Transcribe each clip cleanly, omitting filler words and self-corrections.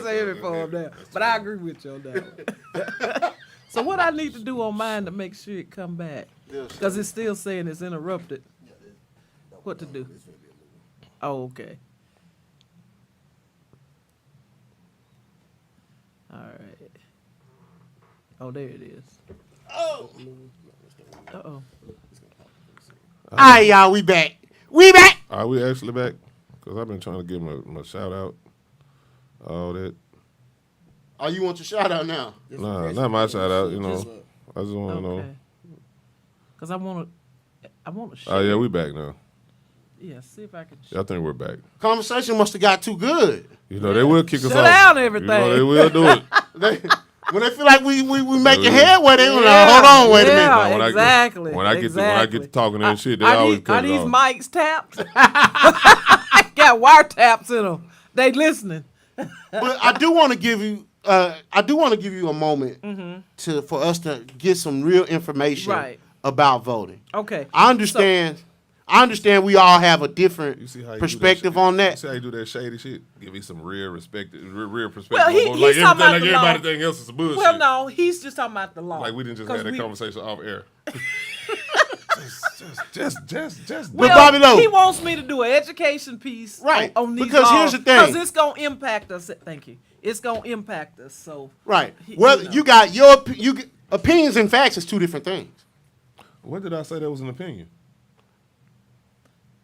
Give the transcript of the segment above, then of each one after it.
saying it for him now. But I agree with you on that one. So what I need to do on mine to make sure it come back? Because it's still saying it's interrupted. What to do? Oh, okay. All right. Oh, there it is. Oh. Uh-oh. All right, y'all, we back. Are we actually back? Because I've been trying to give him a shout out. All that. Oh, you want your shout out now? Nah, not my shout out. You know, I just want to know. Because I want to share. Oh yeah, we back now. Yeah, see if I can. I think we're back. Conversation must have got too good. You know, they will kick us off. Shut down everything. You know, they will do it. When they feel like we making headway, they hold on, wait a minute. Yeah, exactly. When I get to talking that shit, they are always these, cut are it these off. mics tapped? Got wiretaps in them. They listening. But I do want to give you a moment for us to get some real information about voting. Okay. I understand we all have a different perspective on that. You see how you do that shady shit? Give me some real perspective. Well, he's talking about the law. Everybody else is bullshit. Well, no, he's just talking about the law. Like we didn't just have that conversation off air. just. But Bobby Lowe, he wants me to do an education piece on these because laws, here's the thing. Because it's going to impact us. Thank you. It's going to impact us. So you got your opinions and facts is two different things. When did I say that was an opinion?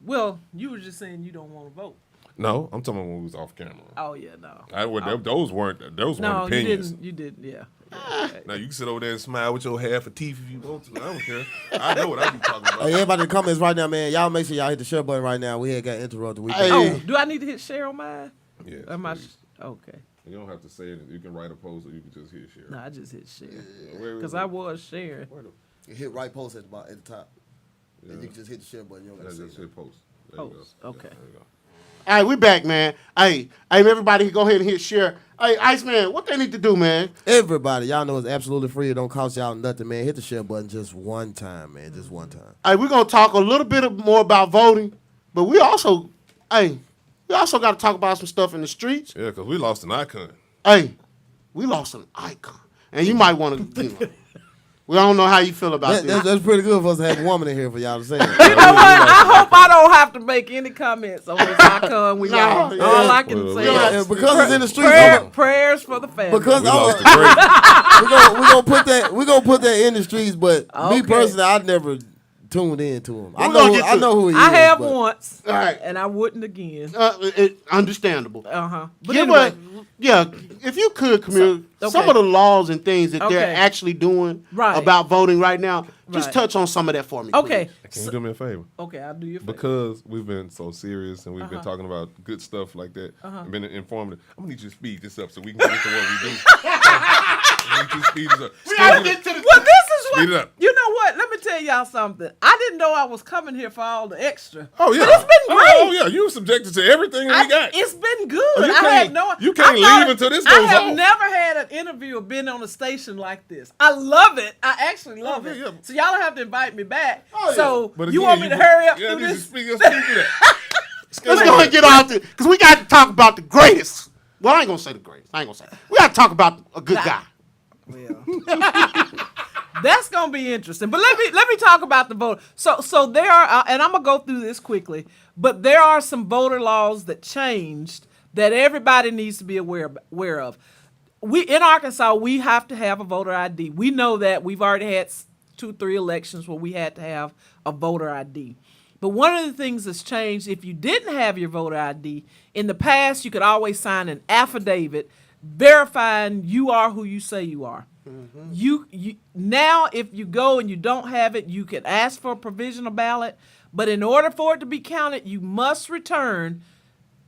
Well, you were just saying you don't want to vote. No, I'm talking about when we was off camera. Oh yeah, no. Those weren't opinions. You didn't. Yeah. Now you can sit over there and smile with your half of teeth if you want to. I don't care. I know what I be talking about. Hey, everybody in the comments right now, man. Y'all make sure y'all hit the share button right now. We had got interrupted. Do I need to hit share on mine? Yes. Okay. You don't have to say it. You can write a post or you can just hit share. No, I just hit share. Because I was sharing. You hit right post at the top. Yeah. And you can just hit the share button. You don't got to just hit post. Post. Okay. There you go. All right, we back, man. Hey, everybody go ahead and hit share. Hey, Iceman, what they need to do, man? Everybody, y'all know it's absolutely free. It don't cost y'all nothing, man. Hit the share button just one time, man. Just one time. Hey, we're going to talk a little bit more about voting, but we also got to talk about some stuff in the streets. Yeah, because we lost an icon. Hey, we lost an icon. And you might want to, we don't know how you feel about this. That's pretty good for us to have a woman in here for y'all to say that. You know what? I hope I don't have to make any comments on this icon we got. All I can say is because it's in the streets. Prayers for the family. Because we're gonna put that in the streets, but me personally, I never tuned into him. I know who he is. I have once, all right, and I wouldn't again. Understandable. But anyway, if you could, Camille, some of the laws and things that they're actually doing about voting right now, just touch on some of that for me. Okay. Please. Can you do me a favor? Okay, I'll do you a favor. Because we've been so serious and we've been talking about good stuff like that and been informative, I'm going to need you to speed this up so we can get to what we do. I need you to speed this up. Well, this is what, speed it up. You know what? Let me tell y'all something. I didn't know I was coming here for all the extra. Oh, yeah. But it's been great. Oh, yeah. You were subjected to everything that we got. It's been good. You can't leave until this goes off. I have never had an interview or been on a station like this. I love it. I actually love it. Yeah. So y'all don't have to invite me back. Oh, so but you want me to hurry up through this? Let's go ahead and get on to it. Because we got to talk about the greatest. Well, I ain't going to say the greatest. We got to talk about a good guy. Well, that's gonna be interesting. But let me talk about the vote. So there are, and I'm gonna go through this quickly. But there are some voter laws that changed that everybody needs to be aware of. We in Arkansas, we have to have a voter ID. We know that. We've already had 2-3 elections where we had to have a voter ID. But one of the things that's changed, if you didn't have your voter ID, in the past you could always sign an affidavit verifying you are who you say you are. Mm-hmm. You now, if you go and you don't have it, you can ask for a provisional ballot. But in order for it to be counted, you must return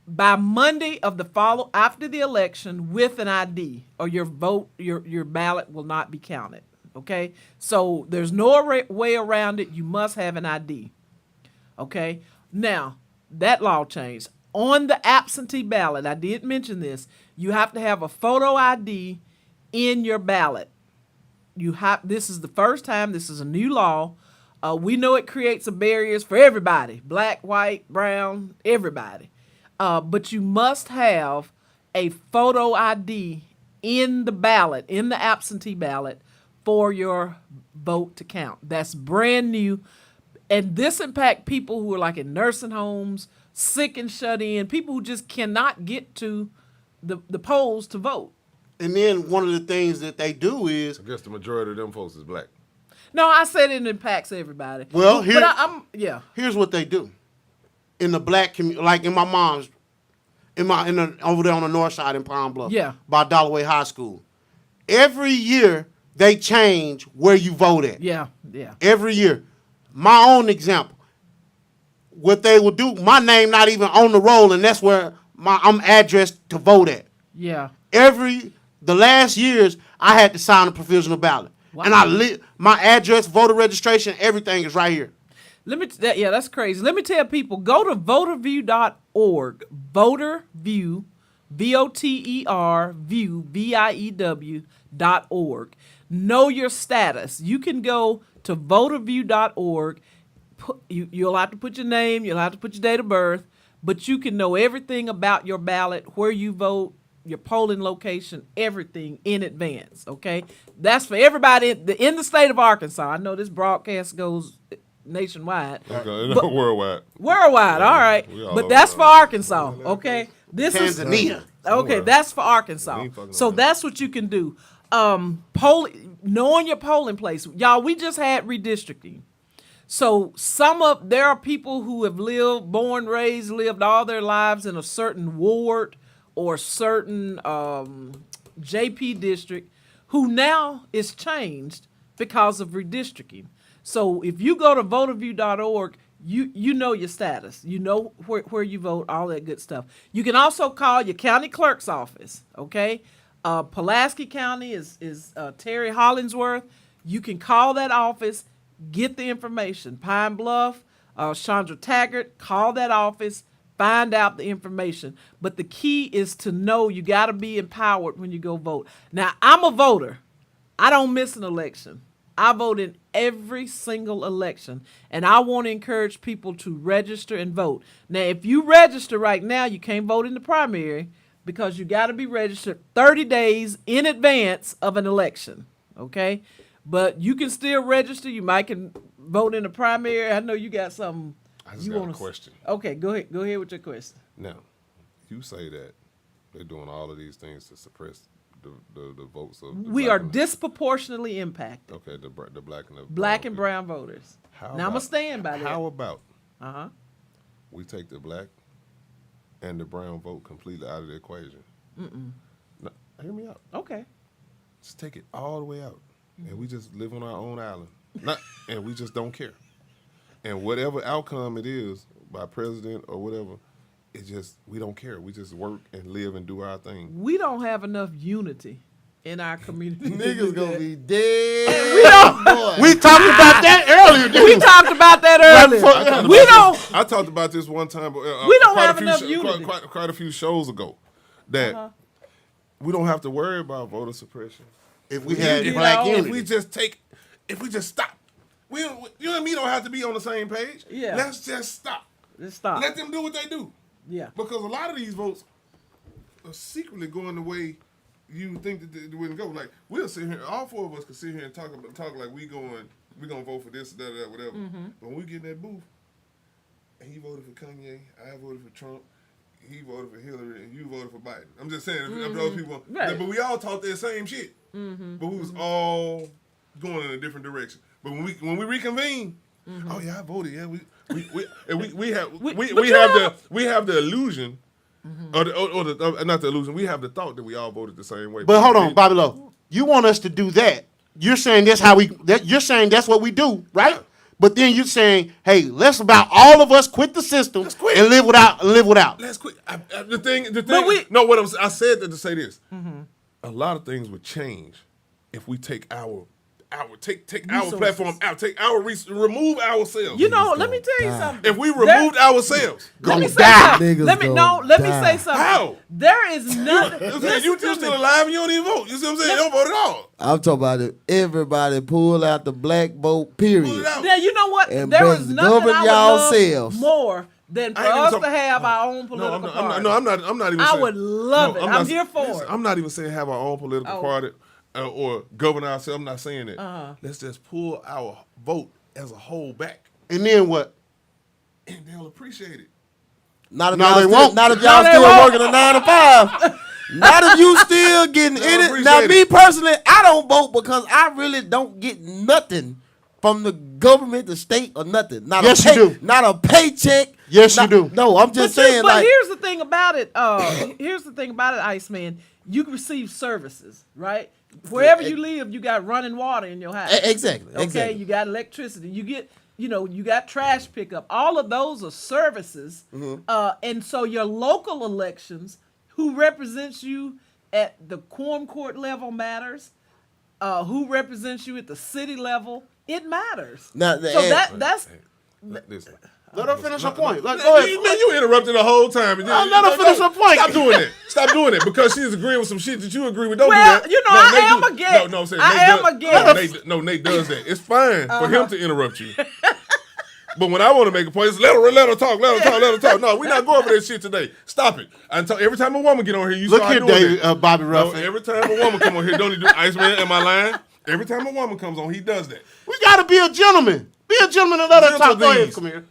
by Monday of the after the election with an ID, or your vote, your ballot will not be counted. Okay, so there's no way around it. You must have an ID. Okay, now that law changed. On the absentee ballot, I did mention this, you have to have a photo ID in your ballot. This is the first time, this is a new law. We know it creates some barriers for everybody, black, white, brown, everybody. But you must have a photo ID in the ballot, in the absentee ballot, for your vote to count. That's brand new. And this impact people who are like in nursing homes, sick and shut in, people who just cannot get to the polls to vote. And then one of the things that they do is, I guess the majority of them folks is black. No, I said it impacts everybody. Well, here- but I'm here's what they do. In the black community, like in my mom's, over there on the north side in Palm Bluff, Yeah. by Dalloway High School. Every year they change where you vote at. Yeah. Every year. My own example. What they will do, my name not even on the roll, and that's where I'm addressed to vote at. Yeah. The last years, I had to sign a provisional ballot. Wow. And my address, voter registration, everything is right here. That's crazy. Let me tell people, go to voterview.org. Voterview, VOTER, view, VIEW.org. Know your status. You can go to voterview.org. You'll have to put your name, you'll have to put your date of birth, but you can know everything about your ballot, where you vote, your polling location, everything in advance, okay? That's for everybody in the state of Arkansas. I know this broadcast goes nationwide. Okay, worldwide. Worldwide, all right. But that's for Arkansas, okay? This Tanzania. is okay. That's for Arkansas. So that's what you can do. Knowing your polling place, y'all. We just had redistricting. So there are people who have lived all their lives in a certain ward or certain JP district, who now is changed because of redistricting. So if you go to voterview.org, you know your status. You know where you vote, all that good stuff. You can also call your county clerk's office, okay? Pulaski County is Terry Hollingsworth. You can call that office, get the information. Pine Bluff, Chandra Taggart, call that office, find out the information. But the key is to know you got to be empowered when you go vote. Now, I'm a voter. I don't miss an election. I vote in every single election, and I want to encourage people to register and vote. Now, if you register right now, you can't vote in the primary because you got to be registered 30 days in advance of an election, okay? But you can still register. You might can vote in the primary. I know you got something. I just got a question. Okay, go ahead. Go ahead with your question. Now, you say that they're doing all of these things to suppress the votes of we are disproportionately impacted. Okay, the black and the black and brown voters. Now I'm gonna stand by that. How about Uh-huh. we take the black and the brown vote completely out of the equation? No, hear me out. Okay. Just take it all the way out, and we just live on our own island, and we just don't care. And whatever outcome it is by president or whatever, it's just we don't care. We just work and live and do our thing. We don't have enough unity in our community. Niggas gonna be dead. We talked about that earlier. didn't We talked about that earlier. We don't. I talked about this one time. We don't have enough unity. Quite a few shows ago, that we don't have to worry about voter suppression If we had black If unity. we just stop. You know what I mean? Don't have to be on the same page. Yeah. Let's just stop. Let's stop. Let them do what they do. Yeah. Because a lot of these votes are secretly going the way you think that they wouldn't go. Like, we'll sit here, all four of us could sit here and talk like we're gonna vote for this, that, whatever. But when we get in that booth, and he voted for Kanye, I voted for Trump, he voted for Hillary, and you voted for Biden. I'm just saying, if those people, Right. but we all talked that same shit. But we was all going in a different direction. But when we reconvene, oh yeah, I voted. Yeah, we have the illusion, or not the illusion. We have the thought that we all voted the same way. But hold on, Bobby Lowe. You want us to do that? You're saying that's how you're saying that's what we do, right? Yeah. But then you're saying, hey, let's about all of us quit the system Let's quit. and live without. Let's quit. The thing. we- No, I said that to say this. A lot of things would change if we take our Resources. platform out, remove ourselves. You know, let me tell you something. If we removed ourselves, Let me Gonna say die. something. Niggas Let me gonna say something. How? There is nothing. you still alive and you don't even vote. You see what I'm saying? You don't vote at all. I'm talking about it. Everybody pull out the black vote, Pull it period. out. Now you know what? And There is best nothing govern I would love yourselves. more than for I ain't even us talk- to have our own political party. I'm not even I saying. would love it. I'm not- here for listen, it. I'm not even saying have our own political Oh. party or govern ourselves. I'm not saying that. Uh-huh. Let's just pull our vote as a whole back, And then what? and they'll appreciate it. Not if No, y'all they still, won't. not if No, y'all they still won't. working a 9 to 5. Not if you still getting They'll in it. Now, appreciate me it. personally, I don't vote because I really don't get nothing from the government, the state, or nothing. Not Yes, a you do. Not a paycheck. Yes, you do. No, I'm just But, saying. but like, here's the thing about it. Here's the thing about it, Iceman. You receive services, right? Wherever you live, you got running water in your house. Exactly. Okay, Exactly. you got electricity. You get, you got trash pickup. All of those are services. And so your local elections, who represents you at the quorum court level matters. Who represents you at the city level, it matters. Now, So that's Listen. Let her finish her point. Go Man, ahead. you interrupted the whole time. And I'll let her finish her point. Stop doing that. Stop doing it because she's agreeing with some shit that you agree with. Don't Well, do that. you know, No, I Nate am do- a guest. No, I'm saying I Nate am does- a guest. Nate does that. It's fine for him to interrupt you. But when I want to make a point, it's let her talk. No, we're not going for that shit today. Stop it. Every time a woman get on here, you Look start here, doing David, that. Bobby No, Ruffin. every time a woman come on here, don't he do Iceman? Am I lying? Every time a woman comes on, he does that. We gotta be a gentleman. Be a gentleman and let her talk. Go ahead, these. come here.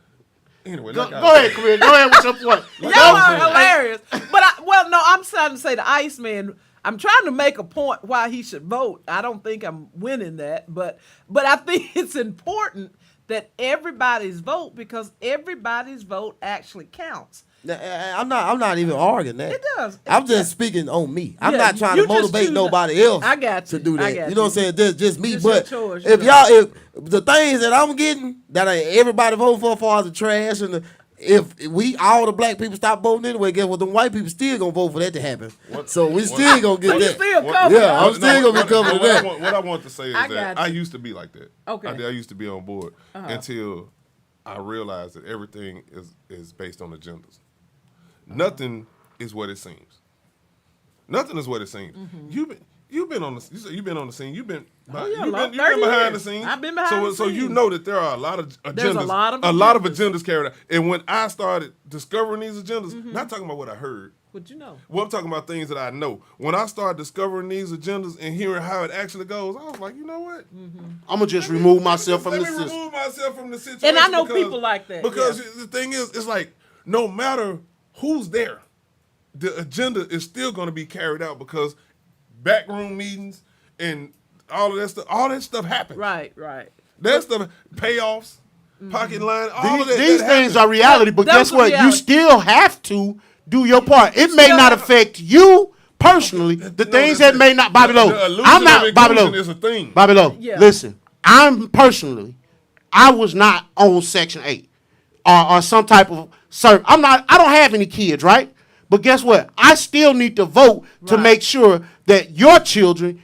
Anyway, Go like I was ahead, saying. come here. Go ahead with your point. Y'all are hilarious. But I'm trying to say the Iceman. I'm trying to make a point why he should vote. I don't think I'm winning that, but I think it's important that everybody's vote because everybody's vote actually counts. I'm not even arguing that. It does. I'm just speaking on me. I'm Yeah, not trying you to just motivate choose- nobody else. I got to you. do I that. got You know what I'm saying? Just me. Just your But choice, if you know. if the things that I'm getting that everybody vote for far as the trash and if we all the black people stop voting anyway, guess what? The white people still gonna vote for that to happen. So we still gonna get So you that. still covered. Yeah, I'm huh? still gonna be covered with that. What I want to say is I that got I you. used to be like that. Okay. I used to be on board until I realized that everything is based on agendas. Nothing is what it seems. Nothing is what it seems. You've been on the you said you've been on the scene. You've been you've been 30 years. behind the scenes. I've been behind the So you scenes. know that there are a lot of agendas. There's a lot of agendas carried out. And when I started discovering these agendas, not talking about what I heard. What you know? Well, I'm talking about things that I know. When I started discovering these agendas and hearing how it actually goes, I was like, you know what? I'm gonna just remove myself from Let the me system. remove myself from the situation. And I know because- people like that, Because yeah. the thing is, it's like no matter who's there, the agenda is still going to be carried out because backroom meetings and all that stuff happens. Right. That stuff, payoffs, pocket line, all of that. These that things happens. are reality, but That's guess the what? You reality. still have to do your part. It may still not have- affect you personally. The things that may not, Bobby Lowe. The illusion I'm of not Bobby Lowe. inclusion is a thing. Bobby Lowe. Yeah. Listen, I was not on Section 8 or some type of service. I don't have any kids, right? But guess what? I still need to vote to Right. make sure that your children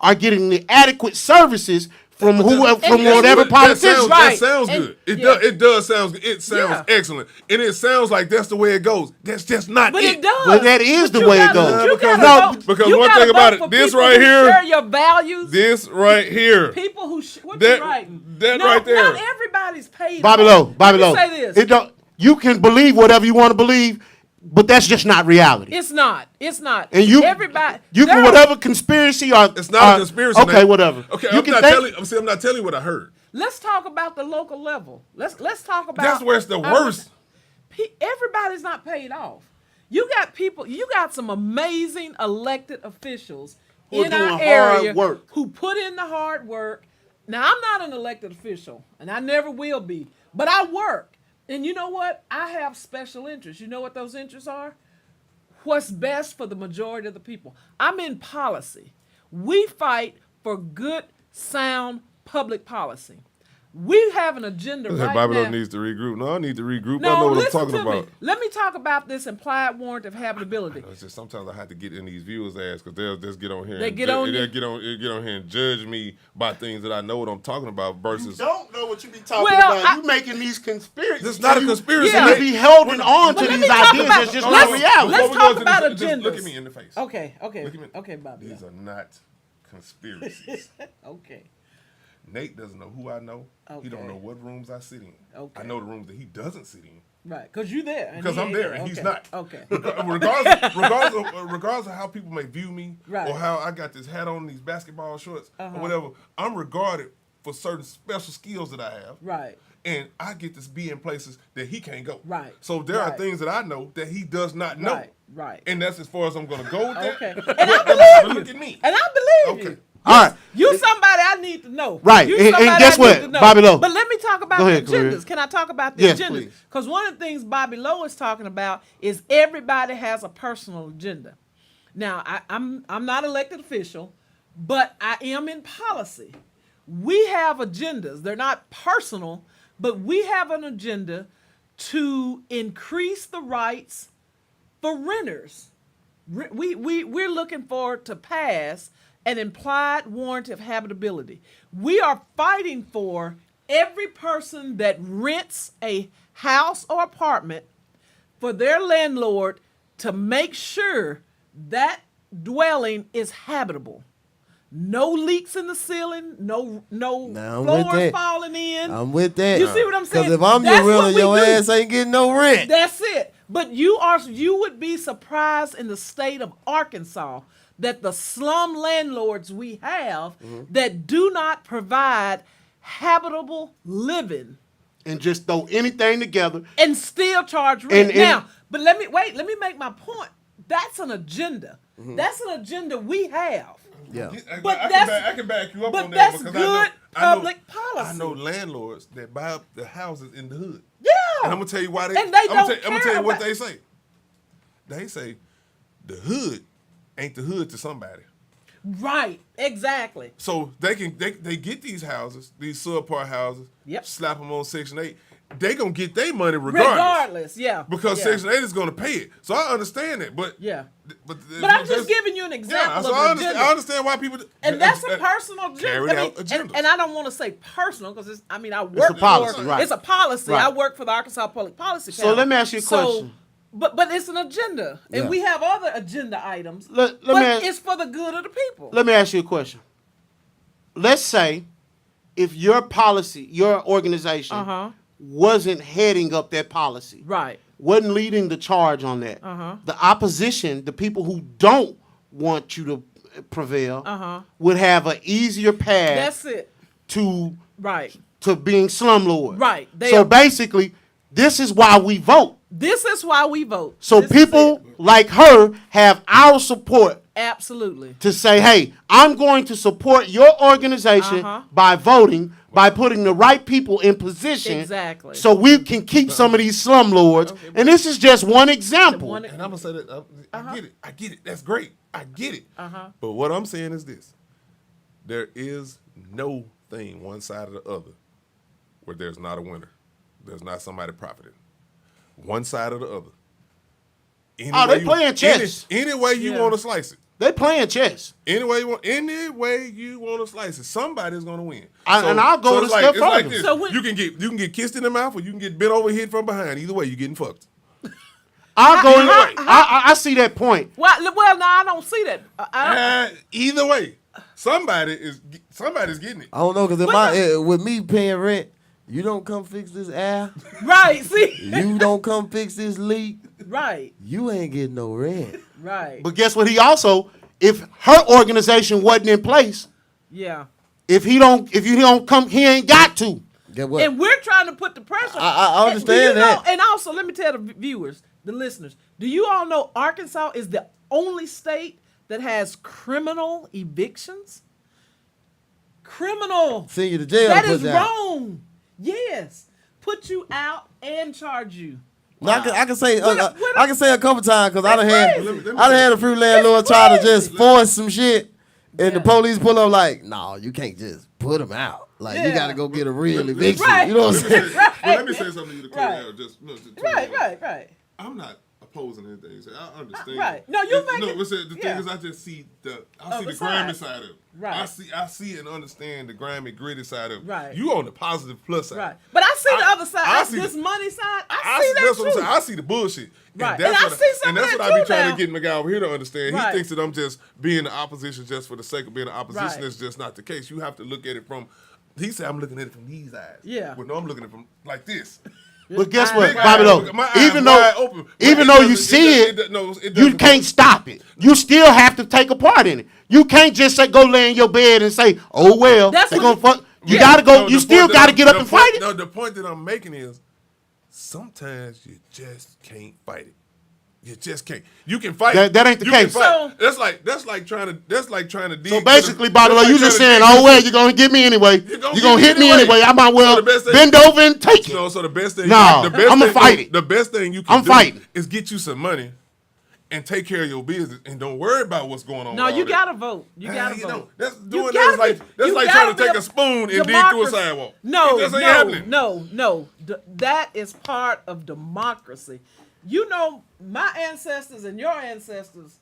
are getting the adequate services from whatever politician. Right. That sounds And- good. It yeah. does sound good. It sounds Yeah. excellent. And it sounds like that's the way it goes. That's just not But it does. But that is the you way it gotta- goes. you Because- gotta no, vote- because you one gotta thing about vote it, for this people right who here- share your values. This right here. People who what That- you writing? that No, right there. Not everybody's paid. Bobby off. Lowe, Bobby Let me Lowe. say this. It don't. You can believe whatever you want to believe, but that's just not reality. It's not. It's not. And you can can whatever conspiracy or It's not a conspiracy. Okay, Nate. whatever. Okay, you I'm can not think- telling. I'm not telling you what I heard. Let's talk about the local level. Let's talk about. That's where it's the worst. Everybody's not paid off. You got people. You got some amazing elected officials Who are in doing our hard area work. who put in the hard work. Now I'm not an elected official, and I never will be. But I work, and you know what? I have special interests. You know what those interests are? What's best for the majority of the people. I'm in policy. We fight for good, sound public policy. We have an agenda right Bobby now. Lowe needs to regroup. No, I need to regroup. I No, know what I'm listen talking to about. me. Let me talk about this implied warrant of habitability. It's just sometimes I have to get in these viewers' ass because they'll just get on here. They and get on you? They'll get on here and judge me by things that I know what I'm talking about You versus. don't know what you be talking Well, about. You making these conspiracies. This is not a conspiracy. Yeah. And you be holding on But to let these me talk ideas about- that's just let's- not reality. let's Before we talk go about into this, just look agendas. at me in the face. Okay, Look at me. Bobby. These are not conspiracies. Okay. Nate doesn't know who I know. He don't Okay. know what rooms I sit in. Okay. I know the rooms that he doesn't sit in. Right, because you're there. And Because he I'm ain't there and he's Okay. not. Okay. Regardless of how people may view me Right. or how I got this hat on, these basketball shorts or whatever, I'm regarded for certain special skills that I have. Right. And I get to be in places that he can't go. Right. So there are Right. things that I know that he does not know. Right. Right. And that's as far as I'm going to go with that. Okay. And But I believe you. look at me. And I believe Okay. you. All right. You somebody I need to know. Right. You And somebody guess I what, need to know. Bobby Lowe? But let me talk about Go the ahead, Khalil. agendas. Can I talk about the Yes, agendas? please. Because one of the things Bobby Lowe is talking about is everybody has a personal agenda. Now, I'm not elected official, but I am in policy. We have agendas. They're not personal, but we have an agenda to increase the rights for renters. We're looking for to pass an implied warrant of habitability. We are fighting for every person that rents a house or apartment for their landlord to make sure that dwelling is habitable. No leaks in the ceiling, no Now, I'm with floors that. falling in. I'm with that. You see what I'm saying? Because if I'm That's your realtor, what we your do. ass ain't getting no rent. That's it. But you would be surprised in the state of Arkansas that the slum landlords we have that do not provide habitable living And just throw anything together. and still charge rent. And- Now, but let me make my point. That's an agenda. That's an agenda we have. Yeah. But I can back you up but on that that's because good I know, public policy. I know landlords that buy up the houses in the hood. Yeah. And I'm gonna tell you why they. And they I'm don't gonna tell care you what about- they say. They say the hood ain't the hood to somebody. Right. Exactly. So they get these houses, these subpar houses. Yep. Slap them on Section 8. They gonna get their money regardless. Yeah. Because yeah. Section 8 is gonna pay it. So I understand that, but Yeah. But I'm just giving you an example so of I an understand, agenda. I understand why people. And that's a personal carried agenda. out agendas. And I don't want to say personal because I work a policy, for right. it's a policy. Right. I work for the Arkansas Public Policy So Panel. let me ask you a question. But it's an agenda, and Yeah. we have other agenda items. Let but me ask- it's for the good of the people. Let me ask you a question. Let's say if your policy, your organization wasn't heading up that policy, Right. wasn't leading the charge on that, the opposition, the people who don't want you to prevail, would have an easier path That's it. to Right. being slumlord. Right. They So are- basically, this is why we vote. This is why we vote. So This is people it. like her have our support Absolutely. to say, hey, I'm going to support your organization by voting, by putting the right people in position. Exactly. So we can keep some of these slumlords. And this is just one example. One- And I'm gonna say that I get it. That's great. I get it. But what I'm saying is this: there is no thing one side or the other where there's not a winner. There's not somebody profiting. One side or the other. Any Oh, they way playing chess. Any way you Yeah. want to slice it. They playing chess. Any way you want to slice it, somebody's gonna win. And I'll go it's a step it's like further. this. So when- you can get kissed in the mouth, or you can get bent over, hit from behind. Either way, you're getting fucked. I'll go. I see that point. Well, no, I don't see that. Either way, somebody's getting it. I don't know, because with me paying rent, you don't come fix this air, Right. See. you don't come fix this leak, Right. you ain't getting no rent. Right. But guess what? He also, if her organization wasn't in place, Yeah. if you don't come, he ain't got to. Get what? And we're trying to put the pressure. I And understand do you know- that. and also, let me tell the viewers, the listeners, do you all know Arkansas is the only state that has criminal evictions? Criminal. Send you to jail. That put is down. wrong. Yes. Put you out and charge you. No, I can say What I can say a couple times because I done That's had crazy. Let me I done had a few landlords try to crazy. just force some shit, and the Yeah. police pull up like, no, you can't just put them out. Like you Yeah. got to go get a real eviction. Right. You know what I'm saying? Let me say something to you to clear Right. out. Just Right. I'm not opposing anything you say. I understand. Right. No, you make No, it- listen, the yeah. thing is, I just see the Other grimy side. side of it. Right. I see and understand the grimy, gritty side of it. Right. You on the positive plus side. Right. But I see the other side. I I see this the- money side. I I see see, that that's what I'm too. saying. I see the bullshit. Right. that's And I what see some and of that's that what I be too trying now. to get my guy over here to understand. Right. He thinks that I'm just being the opposition just for the sake of being the opposition. Right. That's just not the case. You have to look at it from. He said I'm looking at it from these eyes. Yeah. Well, no, I'm looking at it from like this. But guess what, Big Bobby eyes. Lowe? My eyes Even wide though open. even But though it you doesn't- see it it, doesn't you can't work. stop it. You still have to take a part in it. You can't just say go lay in your bed and say, "Oh well, That's they're what gonna fuck." You yeah. gotta go. No, You the still point that gotta I'm- get up the and point- fight it. No, the point that I'm making is sometimes you just can't fight it. You just can't. You can fight. That ain't the you can case. fight. So- that's like trying to. So basically, Bobby Lowe, you just saying, oh "Oh well, you're gonna get me anyway. You're gonna hit me anyway. I might well bend over and take it." No, so the best thing. Nah, the best I'ma thing, fight it. The best thing you can I'm do fighting. is get you some money and take care of your business and don't worry about what's going on. No, with all you that. gotta vote. You gotta You vote. know, that's You doing gotta that is be- that's you like gotta trying to be take a a spoon and dig through a democracy. sidewalk. No, It just ain't happening. no. That is part of democracy. You know, my ancestors and your ancestors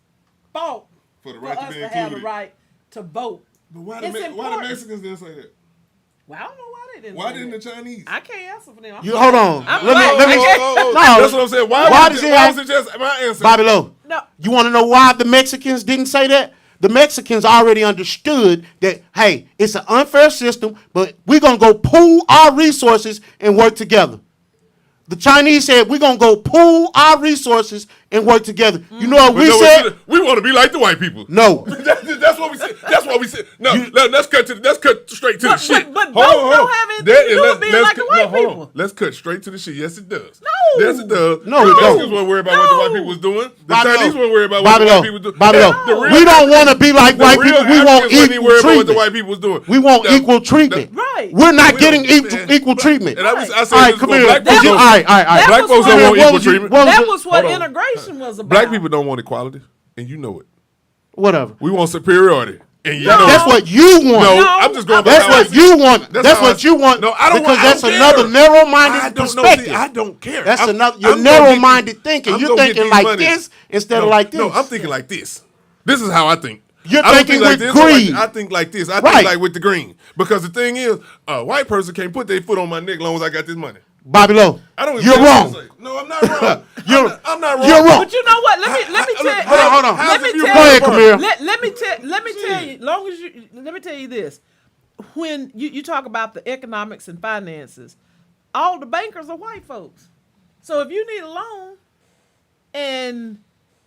fought For the for right to us be to have the included. right to vote. But why It's the important. Mexicans didn't say that? Well, I don't know why they didn't. Why say didn't the that. Chinese? I can't answer for them. I'm You black. hold on. I'm Let black. me. No, that's what I'm saying. Why Why was does it, it why have- was it just my ancestors? Bobby Lowe, No. you want to know why the Mexicans didn't say that? The Mexicans already understood that, hey, it's an unfair system, but we're going to go pool our resources and work together. The Chinese said, we're going to go pool our resources and work together. You know what But we no, said? we want to be like the white people. No. That's what we said. That's what we said. No, let's cut straight to the But- shit. but Hold both on, don't have anything to do with being like the white hold on. people. Let's cut straight to the shit. Yes, it does. No. Yes, it does. No, the it don't. Mexicans weren't worried about what the white people was doing. The Bobby Chinese Lowe. weren't worried about what Bobby the white Lowe. people was doing. Bobby The Lowe. real We don't Africans- want to be like the white real people. We want Africans wasn't even equal worried about what the treatment. white people was doing. We want The- equal treatment. Right. We're not We getting don't- equal treatment. And I said All right, this come for here. black That folks. was- all right. That Black was folks what- don't want What equal was you- treatment. what That it? was what Hold on. integration was about. Black people don't want equality, and you know it. Whatever. We want superiority, and you No. know That's it. what you want. No, No, I'm just going. That's by how I what see you it. want. That's how I what see you it. want. No, I don't because want. that's I don't another care. narrow-minded I don't know. perspective. See, I don't care. That's I'm another. You're gonna get narrow-minded these- thinking. I'm You're gonna get thinking these like monies. this instead No, of like this. No, I'm thinking like this. This is how I think. You're I don't thinking think like with this. greed. I think like this. I Right. think like with the green. Because the thing is, a white person can't put their foot on my neck as long as I got this money. Bobby Lowe, I don't. Even you're care what wrong. they say. No, I'm not wrong. You're- I'm not wrong. you're wrong. But you know what? Let me tell you. hold on. Let me How's it tell you you. Go ahead, Camille. Let me tell you. Long as you let me tell you this. When you talk about the economics and finances, all the bankers are white folks. So if you need a loan, and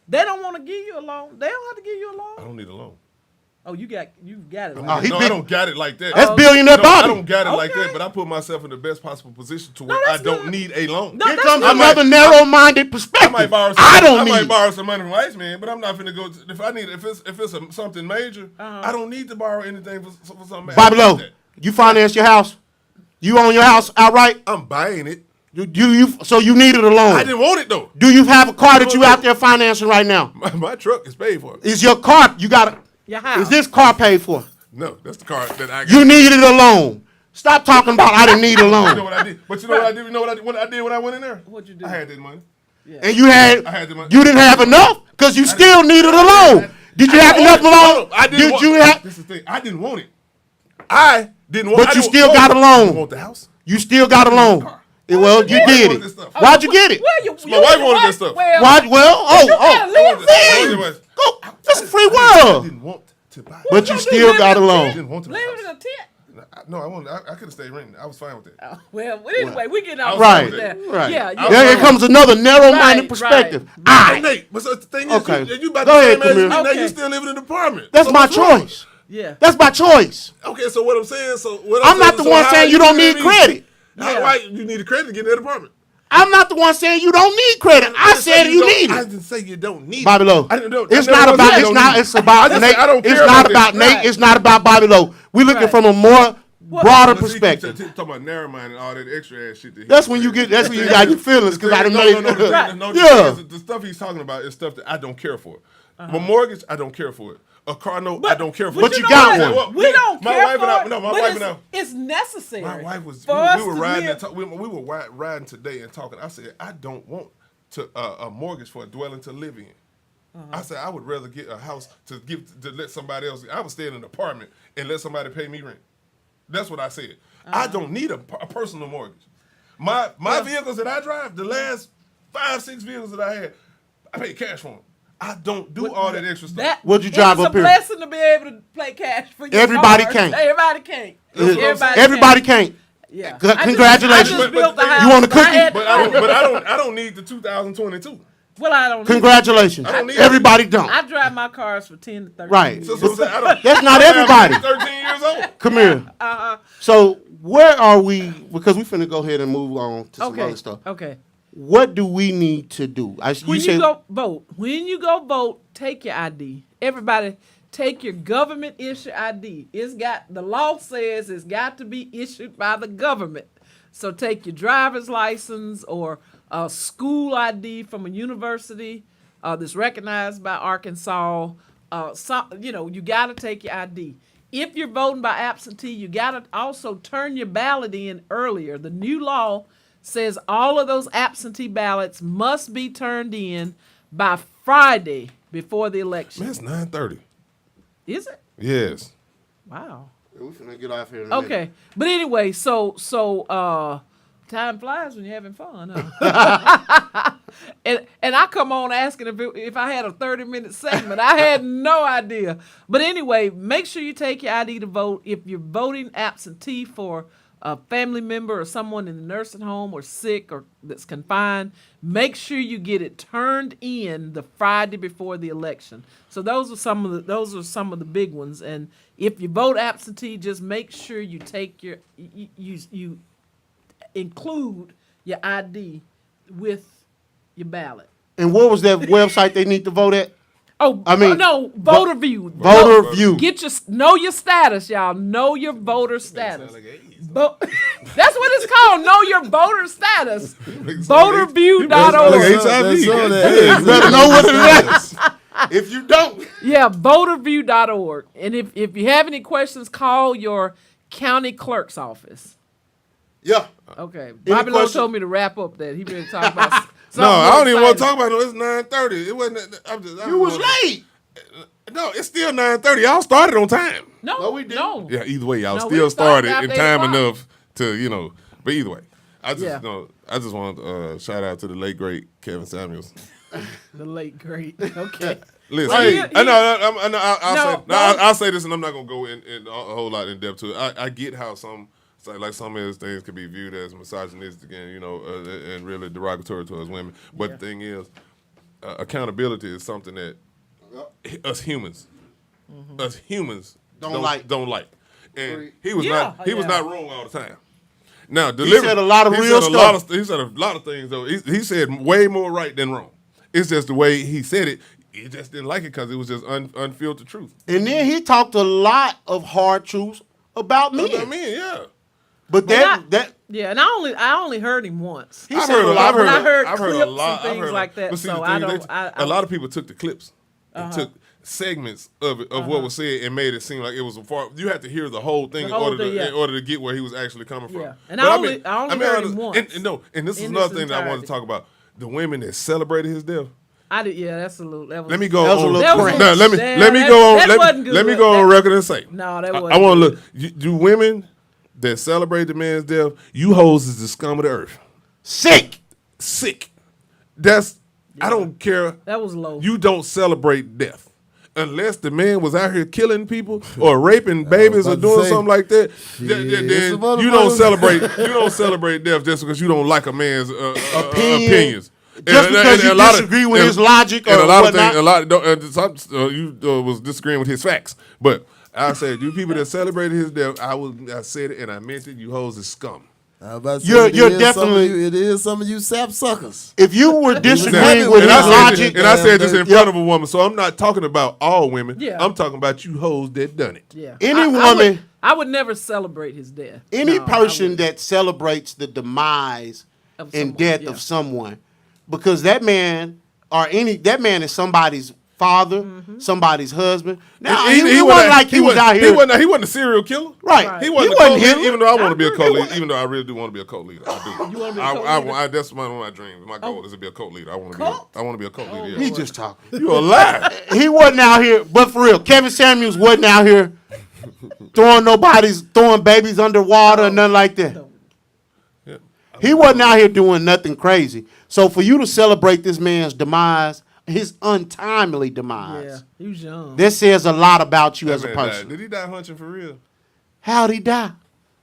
they don't want to give you a loan, they don't have to give you a I loan. don't need a loan. Oh, you got it. Oh, he No, big- I don't got it like that. That's billionaire No, Bobby. I don't got it like Okay. that, but I put myself in the best possible position to where No, I that's don't good. need a loan. No, Here that's comes good. another narrow-minded I perspective. might borrow. Some, I don't I need. might borrow some money from Iceman, but I'm not finna go. If it's something major, I don't need to borrow anything for something. Bobby I don't Lowe, need that. you finance your house. You own your house outright. I'm buying it. So you needed a loan. I didn't want it though. Do you have a car that you out there financing right now? My truck is paid for. Is your car? You got it? Your house. Is this car paid for? No, that's the car that I got. You needed a loan. Stop talking about I didn't need a You know loan. what I did? But you know what I did? You know what I did when I went in there? What'd you do? I had that money. And you had I had the money. you didn't have enough because you still needed a loan. Did you have enough loan? I didn't Did want, you have? This is the thing. I didn't want it. I didn't want. But I you didn't still want got a it. loan. You want the house? You still got a loan. Well, you My wife did wanted this it. stuff. Why'd you get it? Well, you My wife wanted this stuff. Well, Why? Well, you gotta live see, go. It's a free I world. didn't want to buy it. But you still got a I loan. didn't want to buy Live it. in a tent. No, I wanted. I could have stayed renting. I was fine with that. Oh, well, anyway, we get out Right, there. right. Yeah, There here comes another narrow-minded Right, perspective. right. Hey, Nate, but so the thing is, Okay. you about Go the ahead, same age as me, Camille. now you Okay. still live in an apartment. That's So my what's wrong? choice. Yeah. That's my choice. Okay, so what I'm saying, I'm not the one saying you don't need credit. How, why you need a credit to get in that apartment? I'm not the one saying you don't need credit. I said you need I it. didn't say you don't need Bobby it. Lowe. I didn't know. It's I never not about. said you It's don't not. need It's it. about I just Nate. said I don't It's care not about about this. Nate. Right. It's not about Bobby Lowe. We're looking Right. from a more broader But see, you perspective. keep talking about narrow mind and all that extra ass shit. That he That's when you said. get. That's when you got your feelings because I done No, made. no, no, Right. no, Yeah. the stuff he's talking about is stuff that I don't care for. A mortgage, I don't care for it. A car note, I don't care for but it. you know got what? one. We don't my care wife for and I, it, no, my but wife and I. it's necessary. My wife was. for We us were to riding. live. We were riding today and talking. I said, I don't want to a mortgage for a dwelling to live in. I said I would rather get a house to let somebody else. I would stay in an apartment and let somebody pay me rent. That's what I said. I don't need a personal mortgage. My vehicles that I drive, the last 5-6 vehicles that I had, I paid cash for them. I don't do all that extra stuff. What'd you drive it's up here? It's a blessing to be able to play cash for your Everybody cars. can't. Everybody can't. That's what I'm saying. Everybody can't. Yeah. Congratulations. I just built the house. You want a but I cookie? had- But I don't need the 2022. Well, I don't. Congratulations. I don't need Everybody don't. I drive my cars for 10 to 13 Right. years. So I'm saying, I don't. That's not I'm everybody. 13 years old. Come here. So where are we? Because we finna go ahead and move on to some Okay. other stuff. Okay. What do we need to do? When you go vote, take your ID. Everybody, take your government issue ID. The law says it's got to be issued by the government. So take your driver's license or a school ID from a university that's recognized by Arkansas. You got to take your ID. If you're voting by absentee, you got to also turn your ballot in earlier. The new law says all of those absentee ballots must be turned in by Friday before the election. Man, it's 9:30. Is it? Yes. Wow. We finna get off here in a minute. Okay. But anyway, so time flies when you're having fun, huh? and I come on asking if I had a 30-minute segment. I had no idea. But anyway, make sure you take your ID to vote. If you're voting absentee for a family member or someone in the nursing home or sick or that's confined, make sure you get it turned in the Friday before the election. So those are some of the big ones. And if you vote absentee, just make sure you take your you include your ID with your ballot. And what was that website they need to vote at? Oh, I mean, no, voter view. Voter view. Know your status, y'all. Know your voter status. That's what it's called. Know your voter status. Voterview.org. Like HIV. You better know what it is. If you don't, Yeah, voterview.org. And if you have any questions, call your county clerk's office. yeah. Okay. Bobby Lowe questions? told me to wrap up that. He been talking about something. No, I don't even want to exciting. talk about it. It's 9:30. It wasn't. You was late. No, it's still 9:30. Y'all started on time. No, we didn't. No. Yeah, either way, y'all No, still we started started in after time 8 o'clock. enough to, But either way, I just want to shout out to the late great Kevin Samuels. The late great. Okay. Listen, Well, I'll say this, and I'm not gonna go in a whole lot in depth to it. I get how some of these things can be viewed as misogynistic and and really derogatory towards women. But the thing is, accountability is something that us humans don't like. And he was not wrong all the time. Now, He said a lot of real stuff. He said a lot of things though. He said way more right than wrong. It's just the way he said it. He just didn't like it because it was just unfiltered truth. And then he talked a lot of hard truths about men. I mean, yeah. But Yeah, and I only heard him once. he said a lot. But I heard I've clips heard a lot, and things like that. But see, So the I thing, don't. a lot of people took the clips and took segments of it, what was said and made it seem like it was a far. You had to hear the whole thing in order to get where he was actually coming from. Yeah. And But I only heard him once. And this is in another its thing that I wanted to talk about: the women that celebrated his death. I did. Yeah, that's a little. That was, Let me go That was a on. little cringe. No, let me that- go on. that wasn't good. Let me go on record and say. No, that I wasn't want to good. look. Do women that celebrate the man's death? You hoes is the scum of the earth. Sick. That's. I don't care. That was low. You don't celebrate death. Unless the man was out here killing people or raping babies or about to doing say, something like that, shit, then it's a you don't motherfucker. celebrate. You don't celebrate death just because you don't like a man's opinions. Just because you disagree with his logic and or a lot whatnot. of things, you was disagreeing with his facts. But I said, you people that celebrated his death, I said it and I meant it. You hoes is scum. I was about to say, You're definitely- it is some of you sap suckers. If you were happy disagreeing with with And his I logic, said this in Yeah. front of a woman, so I'm not talking about all women. Yeah. I'm talking about you hoes that done it. Yeah. Any I woman- I would never celebrate his death. any No, I person wouldn't. that celebrates the demise Of and someone, death yeah. of someone, because that man is somebody's father, somebody's husband. Now he wasn't like he was out here. He wasn't a serial killer. Right. He wasn't He a cult wasn't leader, Hitler. even though I want to be a agree. cult leader. Even though I really do want to be a cult leader. I do. You wanna be a cult leader? That's one of my dreams. My goal is to be a cult leader. I want to be a cult leader. He Yeah. just talking. You a lie. He wasn't out here, but for real, Kevin Samuels wasn't out here throwing babies underwater or nothing like that. Yeah. He wasn't out here doing nothing crazy. So for you to celebrate this man's demise, his untimely demise, Yeah, he was young. that says a lot about you as a That man died. person. Did he die hunching for real? How'd he die?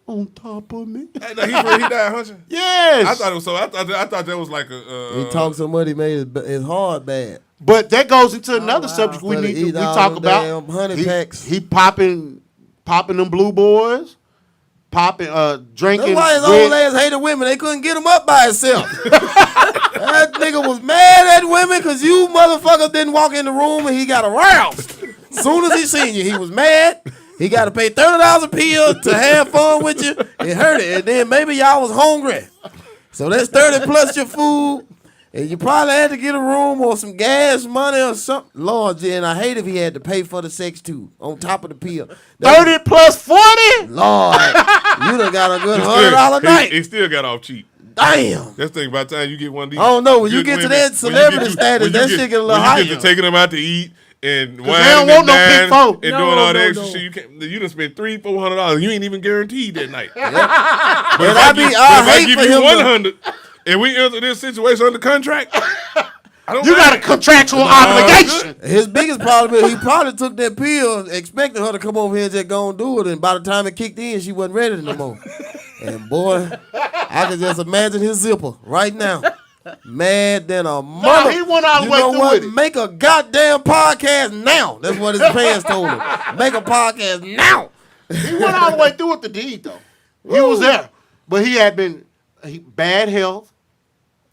on top of me. He died hunching. Yes. I thought it was so. I thought that was like a. He talked so much he made his heart bad. But that goes into another subject we Instead of need to eating all talk them about. damn honey packs. He popping them blue boys, drinking. That's why his red- old ass hated women. They couldn't get him up by himself. That nigga was mad at women because you motherfuckers didn't walk in the room and he got aroused. Soon as he seen you, he was mad. He got to pay $30 a pill to have fun with you. It hurt it. And then maybe y'all was hungry. So that's 30 plus your food. And you probably had to get a room or some gas money or something. Lord, and I hate if he had to pay for the sex too, on top of the pill. 30 plus 40? Lord, you done got a good $100 night. He still got off cheap. Damn. That's the thing. By the time you get one of these, I don't know. When you good get to women, that celebrity status, that shit get a little when you get higher. to taking them out to eat and don't wining want and no dining big folk. and No, doing all no, that extra no. shit, you done spent $300-400. You ain't even guaranteed that night. And If I hate give for you him to, 100 and we enter this situation under contract, I don't You got a mind. contractual obligation. his biggest problem is he probably took that pill expecting her to come over here and just go and do it. And by the time it kicked in, she wasn't ready no more. And boy, I can just imagine his zipper right now. Mad than a mother. he went all the You way know through what? with it. Make a goddamn podcast now. That's what his parents told him. Make a podcast now. He went all the way through with the deed, though. He was there. But he had been bad health.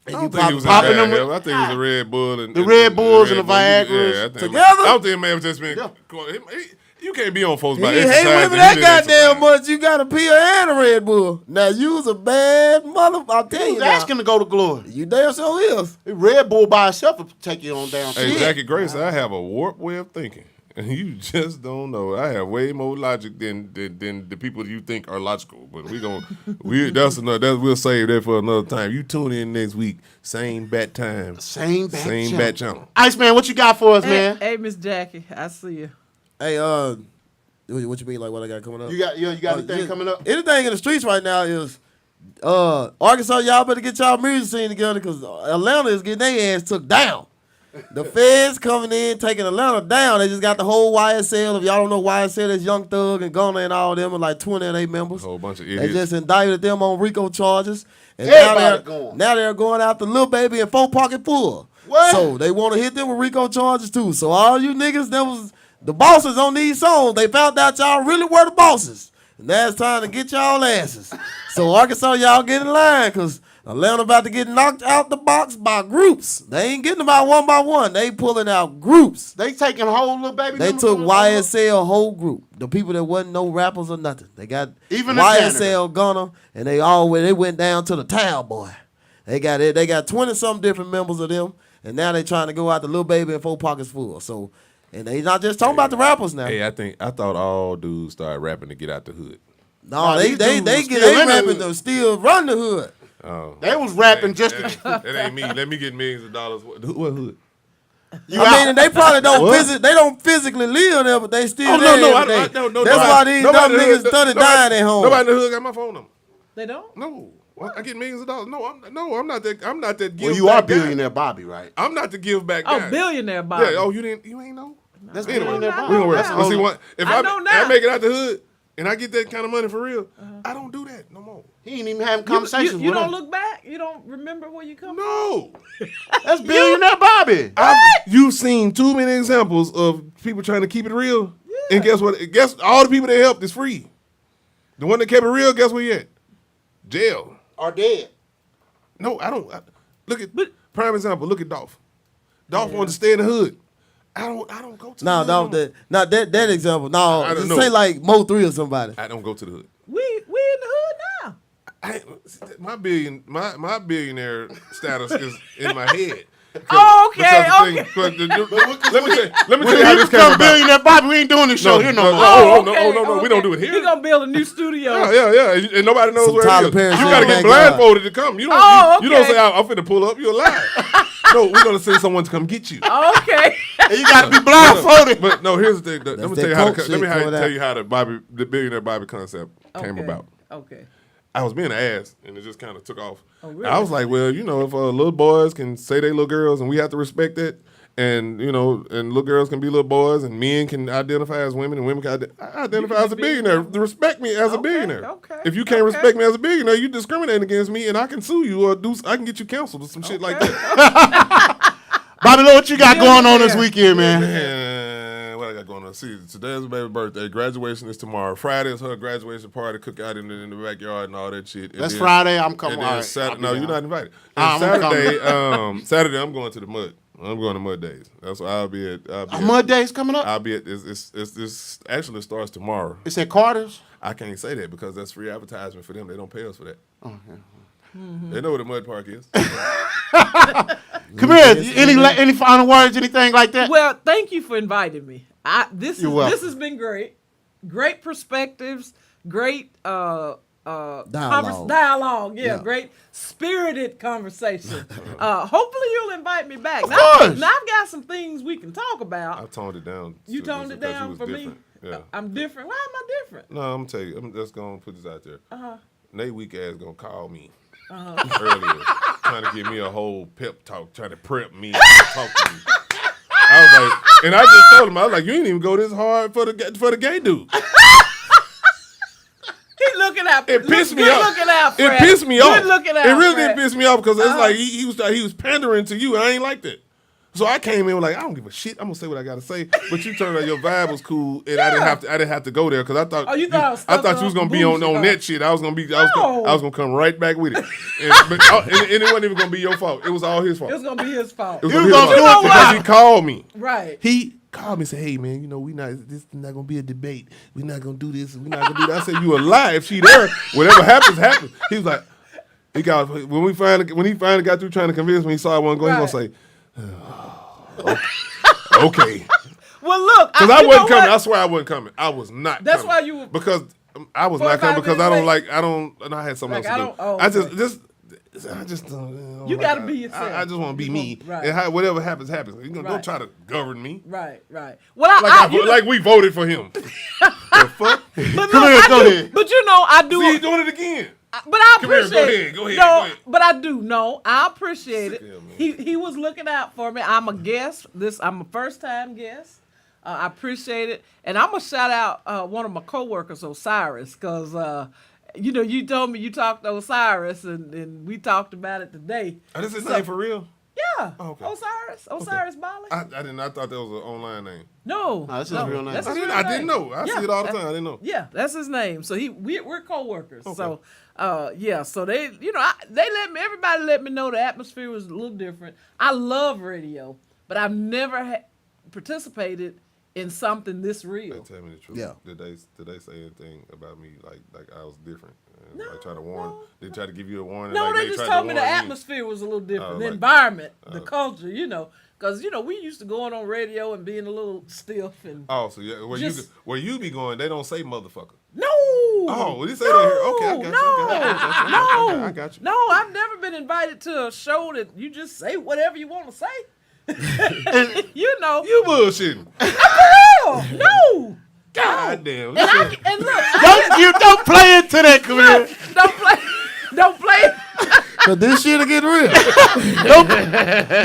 I don't think he was in popping bad them- health. I think it was the Red Bull and The Red Bulls and the Bull. Viagra's Yeah, I think together? I don't think man was just been. Yeah. You can't be on folks He by hate exercise. women and that you didn't goddamn exercise. much. You got a pill and a Red Bull. Now you was a bad mother. I'll tell He you was now. asking to go to glory. You damn sure is. Red Bull by itself will take you on down. Hey, Jackie Grace, I have a warped way of thinking. And you just don't know. I have way more logic than the people you think are logical. But we'll save that for another time. You tune in next week, same bat time, Same bat channel. Iceman, what you got for us, man? Hey, Miss Jackie, I see you. Hey, what you mean like what I got coming up? You got anything coming up? Anything in the streets right now is Arkansas. Y'all better get y'all music scene together because Atlanta is getting their ass took down. The feds coming in, taking Atlanta down. They just got the whole YSL. If y'all don't know YSL, that's Young Thug and Gunna and all them, and like 20 of their members. A whole bunch of They idiots. just indicted them on RICO charges. And Everybody now they're going after Lil Baby and 4 Pocket Full. What? So they want to hit them with RICO charges too. So all you niggas that was the bosses on these songs, they found out y'all really were the bosses. And now it's time to get y'all asses. So Arkansas, y'all get in line because Atlanta about to get knocked out the box by groups. They ain't getting them out one by one. They pulling out groups. They taking whole little baby. They members took from the- YSL whole group. The people that wasn't no rappers or nothing. They got Even the YSL Gunna, and they went down to the Town Boy. They got 20-something different members of them, and now they trying to go out to Lil Baby and 4 Pockets Full. So, and they not just talking about the rappers now. Hey, I thought all dudes started rapping to get out the hood. No, these they dudes was get still they in the rapping hood. to still run the hood. Oh, They was rapping just to. that ain't me. Let me get millions of dollars. What hood? You I out. mean, and they probably don't What? they don't physically live there, but they still Oh there no, every day. no. That's why these dumb niggas started dying at home. Nobody in the hood got my phone number. They don't? No, I get millions of dollars. No, I'm not that. I'm not that. Give Well, you are back guy. billionaire Bobby, right? I'm not the give back Oh, guy. billionaire Bobby. Yeah. Oh, you ain't know. That's Anyway, billionaire we Bobby. don't worry. now. Well, see what? If I know now. I make it out the hood and I get that kind of money for real, I don't do that no more. He ain't even having You conversations you with don't him. look back? You don't remember where you come from? No. That's billionaire Bobby. You've seen too many examples of people trying to keep it real. And guess what? Guess all the people they helped is free. The one that kept it real, guess where he at? Jail. Are dead. No, I don't. Look at prime example. Look at Dolph. Dolph wanted to stay in the hood. I don't go to No, the hood. that example. No, I don't just know. say like Mo 3 or somebody. I don't go to the hood. We in the hood now. My billionaire status is in my head. Oh, okay, Because the okay. thing- let me tell you When how he this came become about. billionaire Bobby, we ain't doing this show here no more. No, we don't do it here. He gonna build a new studio. Yeah. And nobody knows Some where Tyler it is. Perry You shit gotta in get the backyard. blindfolded to come. You don't. Oh, You don't okay. say I'm finna pull up. You're lying. No, we're gonna send someone to come get you. Okay. And you got to be blindfolded. But no, here's the thing. Let me that tell you how. coke Let me shit coming tell out. you how the billionaire Bobby concept came Okay. about. Okay. I was being an ass, and it just kind of took off. Oh, really? I was like, well, if little boys can say they little girls, and we have to respect that, And little girls can be little boys, and men can identify as women, and women can identify as a billionaire. Respect me as a billionaire. Okay. If you can't respect me as a billionaire, you discriminate against me, and I can sue you or I can get you canceled or some shit like that. Bobby Lou, what you got going on this weekend, man? Man, what I got going on? See, today's her baby's birthday. Graduation is tomorrow. Friday is her graduation party, cookout in the backyard and all that shit. That's Friday. I'm coming. And All then right, Saturday, I'll no, be you're down. not invited. I'm And Saturday, I'm going to the mud. I'm going to Mud Days. That's what I'll be at. Mud Days coming up? I'll be at. It's actually it starts tomorrow. It's at Carter's? I can't say that because that's free advertisement for them. They don't pay us for that. Oh, yeah. They know what a mud park is. Come here. Any final words, anything like that? Well, thank you for inviting me. This You're welcome. has been great. Great perspectives. Great dialogue. Yeah, great spirited conversation. Hopefully you'll invite me back. Now I've got some things we can talk about. I toned it down. You toned it because down was for different. me. Yeah. I'm different. Why am I different? No, I'm gonna tell you. I'm just gonna put this out there. Nate weak ass gonna call me earlier, trying to give me a whole pep talk, trying to prep me, and talk to me. I was like, and I just told him, I was like, you ain't even go this hard for the gay dude. He looking out. It pissed me good off. Looking out, It Fred. pissed me Good off. Looking out, it really Fred. did piss me off because it's like he was pandering to you, and I ain't like that. So I came in like, I don't give a shit. I'm gonna say what I gotta say. But you turned out your vibe was cool, and I didn't have to go there because I thought. Oh, you thought I was you was gonna be on that shit. I was gonna come right back with it, and it wasn't even gonna be your fault. It was all his fault. It was gonna be his fault. It was You gonna be his gonna fault do it because he called me. Right. He called me and said, hey, man, this is not going to be a debate. We're not going to do this. We're not going to do that. I said, you a lie. If she there, whatever happens, happens. He was like, when he finally got through trying to convince me, he saw I wasn't going, he was going to say, okay. Well, look. Because I wasn't coming. I swear I wasn't coming. I was not That's coming. why you were. Because I was not coming because I had something else to do. I just don't. You gotta be yourself. I just want to be me. Right. And whatever happens, happens. Don't Right. try to govern me. Right. Well, Like we voted for him. The fuck? But Come look, here, I go do, ahead. But I do. See, he's doing it again. But I Come here, appreciate. go ahead. No, Go ahead. but I do. No, I appreciate it. Sick of him, He was looking out for me. I'm a guest. I'm a first time guest. I appreciate it, and I'm gonna shout out one of my coworkers, Osiris, because you told me you talked to Osiris, and we talked about it today. Oh, this is his name for real? Yeah, Oh, okay. Osiris Bali. I didn't. I thought that was an online name. No, No, that's his real name. That's I his real didn't name. know. I Yeah, see it all the that's- time. I didn't know. Yeah, that's his name. So we're coworkers. Okay. So so they everybody let me know the atmosphere was a little different. I love radio, but I've never participated in something this real. They tell me the truth. Yeah. Did they say anything about me like I was different? No, Like try to warn. no. They try to give you a warning. No, like they just tried told to me the warn atmosphere was a little different, the like- environment, the culture, because we used to going on radio and being a little stiff and Oh, so yeah, where you be going, they don't say motherfucker. no. Oh, well, you say that here. Okay, I got you. I got you. No, I've never been invited to a show that you just say whatever you want to say. You bullshitting. Hell, no. God damn. And look, You don't play into that, career. don't play. Cause this shit'll get real.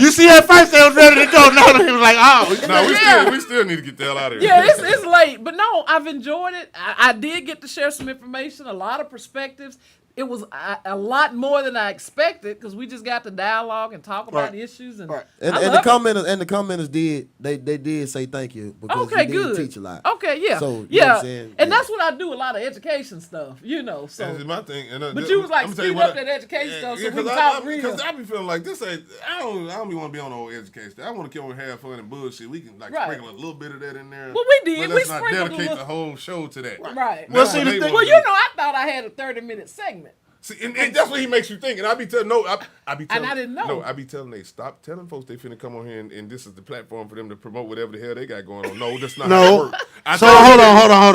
You see, at first they was ready to go. Now he was like, oh. No, we still need to get the hell out of here. Yeah, it's late, but no, I've enjoyed it. I did get to share some information, a lot of perspectives. It was a lot more than I expected because we just got to dialogue and talk about issues and And the commenters did they did say thank you because okay, you did good. teach a lot. Okay, yeah, So, you know yeah, what I'm saying? and Yeah. that's what I do. A lot of education stuff, So, This is my thing. but you was like, speed up that education stuff so we can talk real. Because I be feeling like this ain't. I don't want to be on no education. I want to come and have fun and bullshit. We can Right. sprinkle a little bit of that in there. Well, we did. But We let's not sprinkled a dedicate little- the whole show to that. Right. Well, see, the thing- Well, I thought I had a 30-minute segment. See, and that's what he makes you think. And I be telling I be telling. I didn't know. No, I be telling they stop telling folks they finna come on here and this is the platform for them to promote whatever the hell they got going on. No, that's not how it No. works. So hold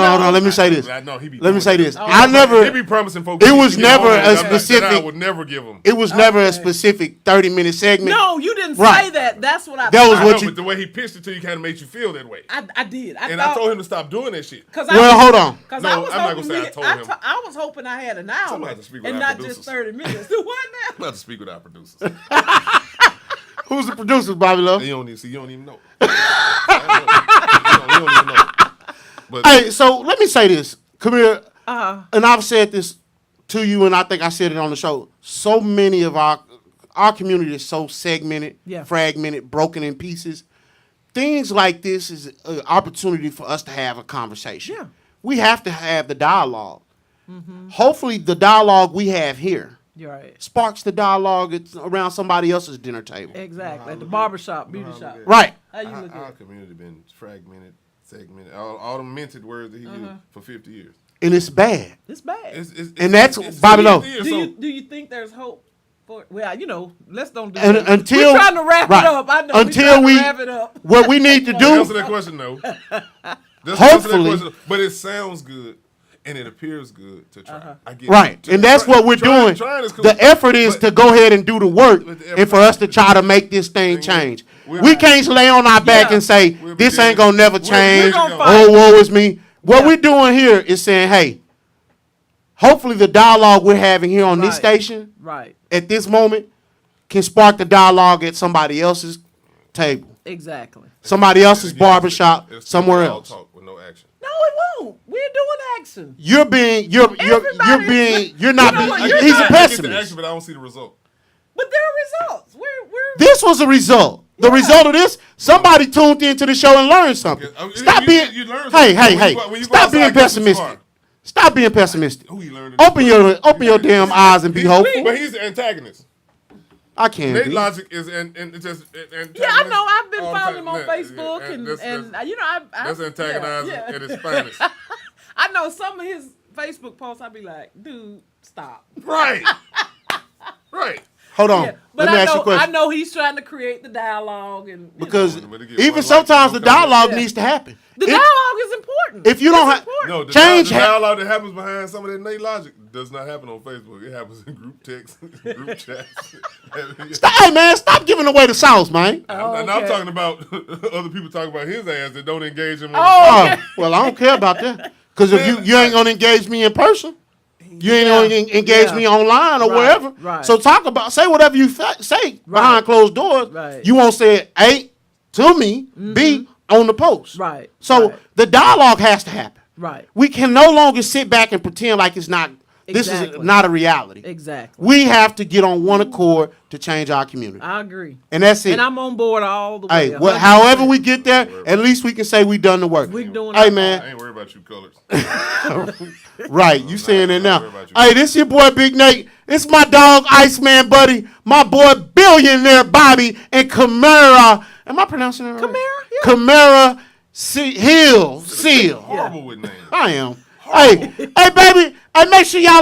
on. Let me say this. No, he be Let me doing say that. this. Oh. I They never. be promising folks. It was you know, never a that I specific. would never give them. It was never a Okay. specific 30-minute segment. No, you didn't Right. say that. That's what I That was thought. what I know, you- but the way he pitched it to you kind of made you feel that way. I did. I I told him to stop doing that shit. Well, hold on. Because No, I was I'm not hoping gonna say I told him. I was hoping I had an hour Somebody have to speak with and our not producers. just 30 minutes. What I'm now? about to speak with our producers. Who's the producers, Bobby Love? You don't even know. You don't even know. But Hey, so let me say this. Come here. And I've said this to you, and I think I said it on the show. So many of our community is so segmented, fragmented, broken in pieces. Things like this is an opportunity for us to have a conversation. Yeah. We have to have the dialogue. Hopefully, the dialogue we have here You're right. sparks the dialogue around somebody else's dinner table. Exactly. At the barbershop, beauty shop. Right. How you look our at it? community been fragmented, segmented, all the minted words that he used for 50 years. And it's bad. It's bad. And that's Bobby Lowe. Do you think there's hope for? Well, let's don't do And that. until we're trying to wrap right. it up. I know. Until we're trying to wrap it up. what we need to Answer do. that question, no. Hopefully. But it sounds good and it appears good to try. I get Right, it. and that's what we're doing. Trying is cool. The effort is But- to go ahead and do the work, But the and effort- for us to try to make this thing change. We'll We be- can't lay on our back Yeah. and say We'll be this there. ain't gonna never We're change. gonna Oh, fight. woe is me. What Yeah. we're doing here is saying, hey, hopefully the dialogue we're having here on this Right. station Right. at this moment can spark the dialogue at somebody else's table, Exactly. somebody else's And again, barbershop, it's somewhere all else. talk with no action. No, it won't. We're doing action. You're not. He's He's a a I get the pessimist. action, but I don't see the result. But there are results. We're This was a result. The result of this, somebody tuned into the show and learned something. Okay, Stop you- being. you learn Hey, something. hey, When hey! you go- when you go Stop outside, being go too pessimistic. far. Stop being pessimistic. Who you learning? Open your damn eyes and be hopeful. But he's the antagonist. I can't be. NateLogic is and it's just antagonist. Yeah, I know. I've been all the following him time. on Yeah, Facebook, yeah, and that's- you know, I That's antagonizing yeah. at its finest. I know some of his Facebook posts. I'd be like, dude, stop. Right. Right. Hold on. Yeah, but Let me I ask you a know question. he's trying to create the dialogue, and you Because know. But again, even one sometimes the like, don't come dialogue back. needs to happen. the If- dialogue is important. if you don't It's have- important. No, the Change the ha- dialogue that happens behind some of that NateLogic does not happen on Facebook. It happens in group texts, group chats. Hey man, stop giving away the sauce, man. I'm okay. talking about other people talking about his ass that don't engage him. Oh, Oh, well, I don't care about that. Because if you ain't gonna engage me in person, you ain't gonna engage Yeah. me online or Right, wherever. right. So say whatever you say behind closed doors. Right. You won't say it A to me, B on the post. Right, So right. the dialogue has to happen. Right. We can no longer sit back and pretend like it's not. This is Exactly. not a reality. Exactly. We have to get on one accord to change our community, I agree. and that's it. And I'm on board all the way. Hey, well, 100%. however we get there, at least we can say we done the work. We doing Hey our man, I ain't worried about you colors. right? You saying it now? worry about you. Hey, this your boy Big Nate. It's my dog Iceman Buddy, my boy Billionaire Bobby, and Camara. Am I pronouncing it right? Camara? Yeah. Camara Seal. Horrible with names. I am. Hey, baby. Hey, make sure y'all